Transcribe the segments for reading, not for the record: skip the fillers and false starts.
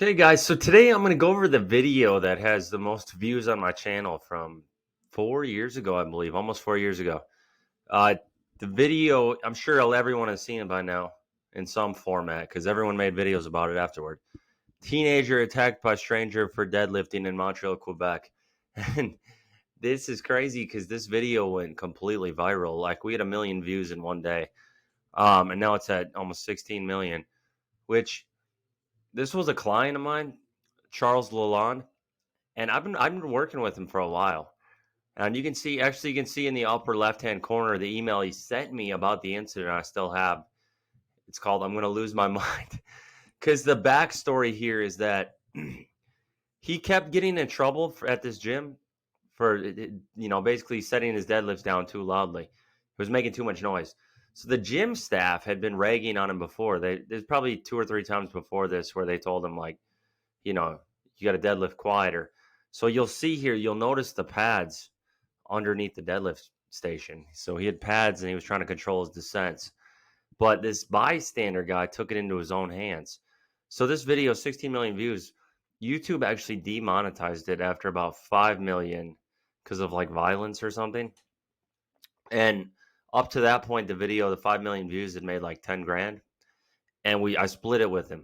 Okay, guys, so today I'm going to go over the video that has the most views on my channel from 4 years ago, I believe, almost 4 years ago. Uh, the video, I'm sure everyone has seen it by now in some format because everyone made videos about it afterward. Teenager attacked by stranger for deadlifting in Montreal, Quebec. And this is crazy because this video went completely viral. Like, we had 1 million views in one day. And now it's at almost 16 million, which this was a client of mine, Charles Lalonde. And I've been working with him for a while. And you can see in the upper left-hand corner the email he sent me about the incident I still have. It's called "I'm Gonna Lose My Mind." Because the backstory here is that he kept getting in trouble at this gym for basically setting his deadlifts down too loudly. He was making too much noise. So the gym staff had been ragging on him before. There's probably 2 or 3 times before this where they told him, like, you know, you got to deadlift quieter. So you'll see here, you'll notice the pads underneath the deadlift station. So he had pads and he was trying to control his descents. But this bystander guy took it into his own hands. So this video, 16 million views, YouTube actually demonetized it after about 5 million because of like violence or something. And up to that point, the video, the 5 million views, had made like 10 grand. And I split it with him.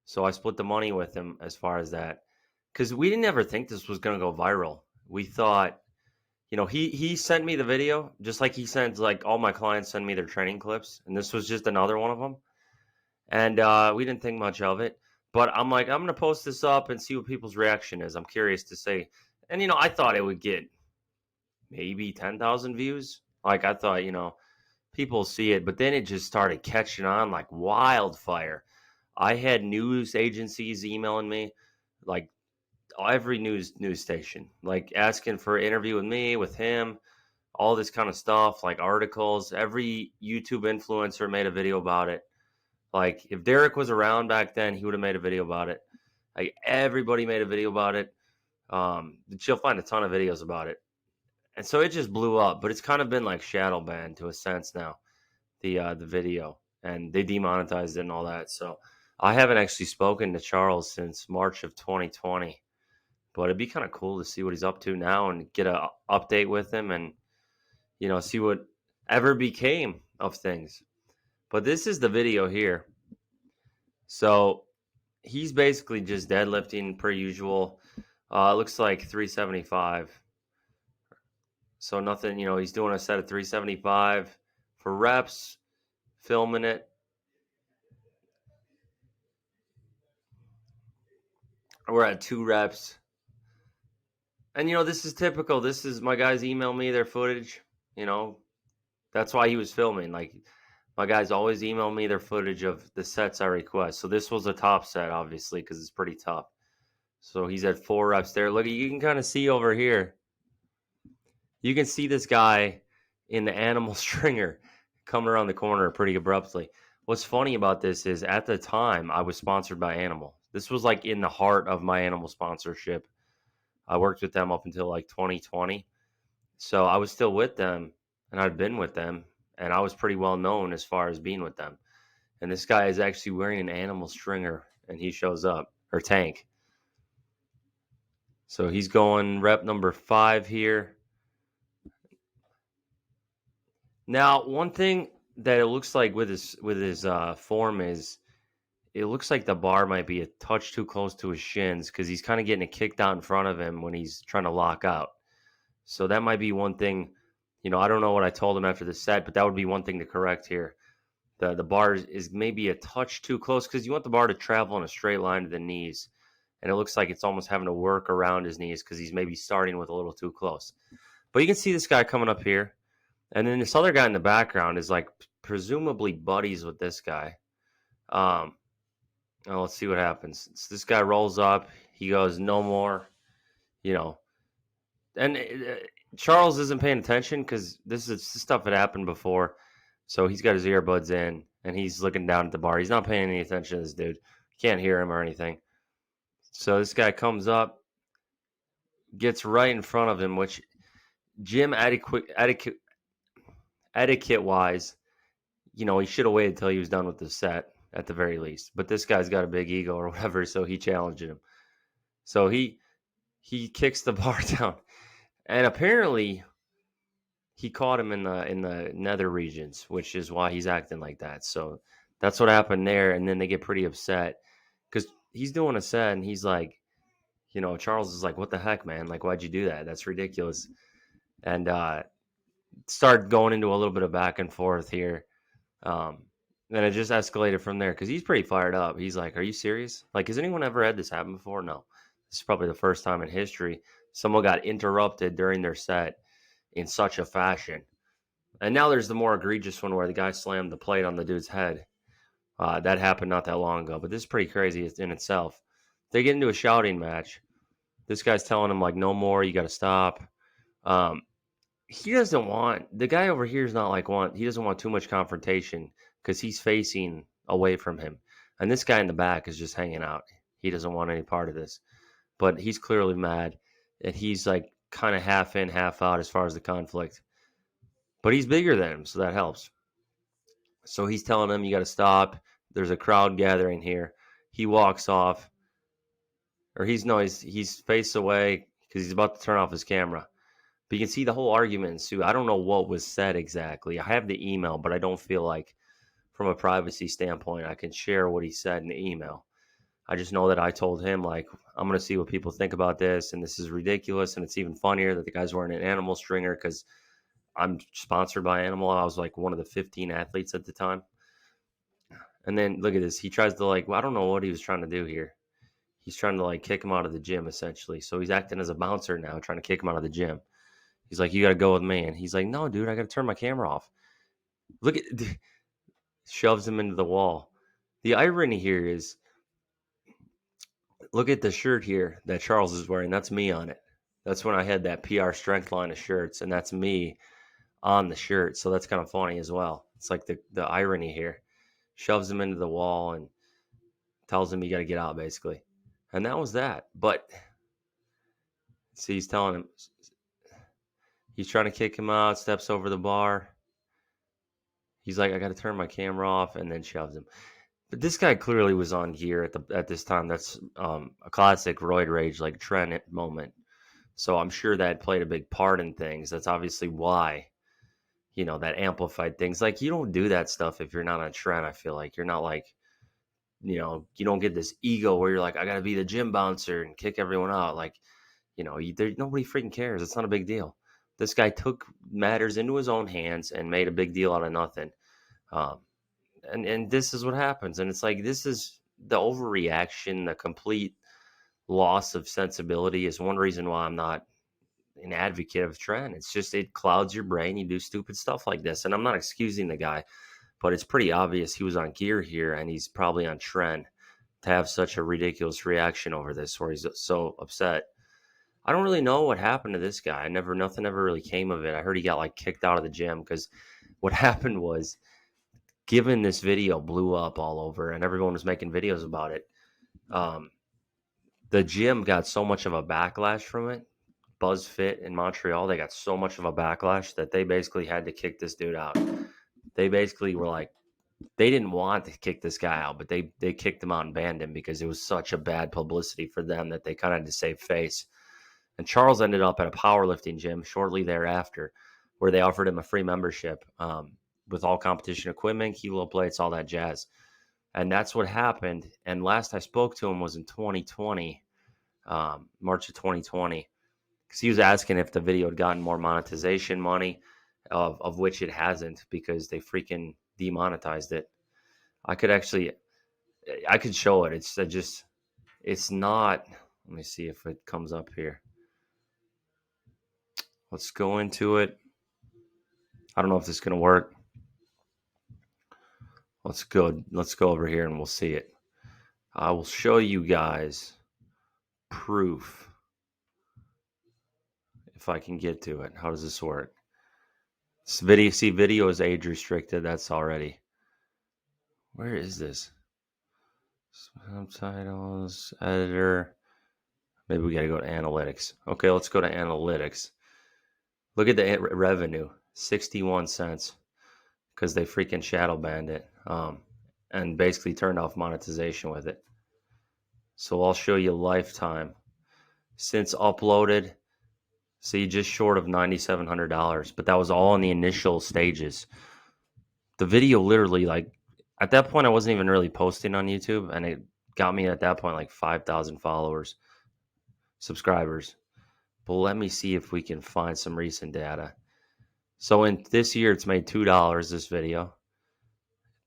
So I split the money with him as far as that. Because we didn't ever think this was going to go viral. We thought, he sent me the video, just like he sends, like, all my clients send me their training clips. And this was just another one of them. And we didn't think much of it. But I'm like, I'm going to post this up and see what people's reaction is. I'm curious to see. And, I thought it would get maybe 10,000 views. Like, I thought, people see it. But then it just started catching on like wildfire. I had news agencies emailing me, like every news station, like asking for an interview with me, with him, all this kind of stuff, like articles. Every YouTube influencer made a video about it. Like, if Derek was around back then, he would have made a video about it. Like, everybody made a video about it. You'll find a ton of videos about it. And so it just blew up, but it's kind of been like shadow banned to a sense now, the video, and they demonetized it and all that. So I haven't actually spoken to Charles since March of 2020, but it'd be kind of cool to see what he's up to now and get a update with him and see what ever became of things. But this is the video here. So he's basically just deadlifting per usual. It looks like 375. So nothing, he's doing a set of 375 for reps, filming it. We're at 2 reps. And, this is typical. This is, my guys email me their footage. That's why he was filming. Like, my guys always email me their footage of the sets I request. So this was a top set, obviously, because it's pretty tough. So he's at 4 reps there. Look, you can kind of see over here. You can see this guy in the animal stringer coming around the corner pretty abruptly. What's funny about this is, at the time, I was sponsored by Animal. This was like in the heart of my Animal sponsorship. I worked with them up until like 2020. So I was still with them, and I'd been with them, and I was pretty well known as far as being with them. And this guy is actually wearing an Animal stringer, and he shows up, or tank. So he's going rep number 5 here. Now, one thing that it looks like with his form is, it looks like the bar might be a touch too close to his shins because he's kind of getting it kicked out in front of him when he's trying to lock out. So that might be one thing. I don't know what I told him after the set, but that would be one thing to correct here. The bar is maybe a touch too close because you want the bar to travel in a straight line to the knees. And it looks like it's almost having to work around his knees because he's maybe starting with a little too close. But you can see this guy coming up here. And then this other guy in the background is like presumably buddies with this guy. Well, let's see what happens. So this guy rolls up. He goes, no more, And Charles isn't paying attention because this stuff had happened before. So he's got his earbuds in and he's looking down at the bar. He's not paying any attention to this dude. You can't hear him or anything. So this guy comes up, gets right in front of him, which gym etiquette wise, he should have waited till he was done with the set. at the very least. But this guy's got a big ego or whatever, so he challenged him. So he kicks the bar down, and apparently he caught him in the nether regions, which is why he's acting like that. So that's what happened there, and then they get pretty upset because he's doing a set, and he's like, Charles is like, "What the heck, man? Like, why'd you do that? That's ridiculous." And start going into a little bit of back and forth here. Um, and it just escalated from there because he's pretty fired up. He's like, "Are you serious? Like, has anyone ever had this happen before? No. This is probably the first time in history someone got interrupted during their set in such a fashion." And now there's the more egregious one where the guy slammed the plate on the dude's head. That happened not that long ago, but this is pretty crazy in itself. They get into a shouting match. This guy's telling him like, "No more. You got to stop." Um, he doesn't want the guy over here is not like he doesn't want too much confrontation because he's facing away from him, and this guy in the back is just hanging out. He doesn't want any part of this, but he's clearly mad, and he's like kind of half in, half out as far as the conflict. But he's bigger than him, so that helps. So he's telling him, "You got to stop. There's a crowd gathering here." He walks off, or he's face away because he's about to turn off his camera. But you can see the whole argument ensue. I don't know what was said exactly. I have the email, but I don't feel like, from a privacy standpoint, I can share what he said in the email. I just know that I told him, like, I'm going to see what people think about this, and this is ridiculous, and it's even funnier that the guy's wearing an animal stringer because I'm sponsored by Animal. I was like one of the 15 athletes at the time. And then look at this. He tries to I don't know what he was trying to do here. He's trying to kick him out of the gym essentially. So he's acting as a bouncer now, trying to kick him out of the gym. He's like, "You got to go with me." And he's like, "No, dude, I got to turn my camera off." Look at shoves him into the wall. The irony here is, look at the shirt here that Charles is wearing. That's me on it. That's when I had that PR strength line of shirts, and that's me on the shirt. So that's kind of funny as well. It's like the irony here. Shoves him into the wall and tells him you got to get out, basically. And that was that. But see, he's telling him, he's trying to kick him out, steps over the bar. He's like, "I got to turn my camera off," and then shoves him. But this guy clearly was on gear at this time. That's a classic roid rage, like Trent moment. So I'm sure that played a big part in things. That's obviously why, that amplified things. Like, you don't do that stuff if you're not on Trent. I feel like you're not like, you don't get this ego where you're like, "I got to be the gym bouncer and kick everyone out." Like, nobody freaking cares. It's not a big deal. This guy took matters into his own hands and made a big deal out of nothing. Um, and this is what happens. And it's like, this is the overreaction, the complete loss of sensibility is one reason why I'm not an advocate of Trent. It's just, it clouds your brain. You do stupid stuff like this. And I'm not excusing the guy, but it's pretty obvious he was on gear here and he's probably on Trent to have such a ridiculous reaction over this where he's so upset. I don't really know what happened to this guy. Nothing ever really came of it. I heard he got kicked out of the gym because what happened was, given this video blew up all over and everyone was making videos about it, the gym got so much of a backlash from it. BuzzFit in Montreal, they got so much of a backlash that they basically had to kick this dude out. They basically were like, they didn't want to kick this guy out, but they kicked him out and banned him because it was such a bad publicity for them that they kind of had to save face. And Charles ended up at a powerlifting gym shortly thereafter, where they offered him a free membership with all competition equipment, kilo plates, all that jazz. And that's what happened. And last I spoke to him was in 2020, March of 2020, because he was asking if the video had gotten more monetization money, of which it hasn't because they freaking demonetized it. I could show it. It's not. Let me see if it comes up here. Let's go into it. I don't know if this is going to work. Let's go over here and we'll see it. I will show you guys proof if I can get to it. How does this work? This video is age restricted. That's already. Where is this? Subtitles, editor. Maybe we got to go to analytics. Okay, let's go to analytics. Look at the revenue, 61 cents, because they freaking shadow banned it. and basically turned off monetization with it. So I'll show you lifetime. Since uploaded, see, just short of $9,700, but that was all in the initial stages. The video literally, like, at that point, I wasn't even really posting on YouTube, and it got me at that point like 5,000 followers, subscribers. But let me see if we can find some recent data. So in this year, it's made $2, this video.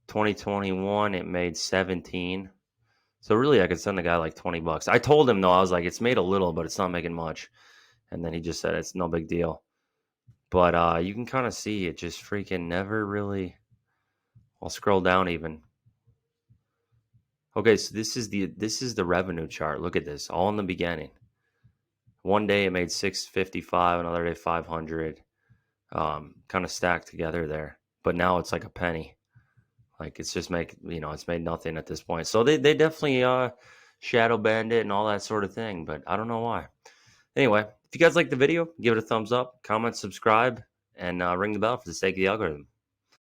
2021, it made 17. So really, I could send the guy like 20 bucks. I told him though, I was like, it's made a little, but it's not making much. And then he just said it's no big deal. But you can kind of see it just freaking never really. I'll scroll down even. Okay, so this is the revenue chart. Look at this, all in the beginning. One day it made 655, another day 500. Kind of stacked together there. But now it's like a penny. Like it's just it's made nothing at this point. So they definitely shadow banned it and all that sort of thing, but I don't know why. Anyway, if you guys like the video, give it a thumbs up, comment, subscribe, and ring the bell for the sake of the algorithm.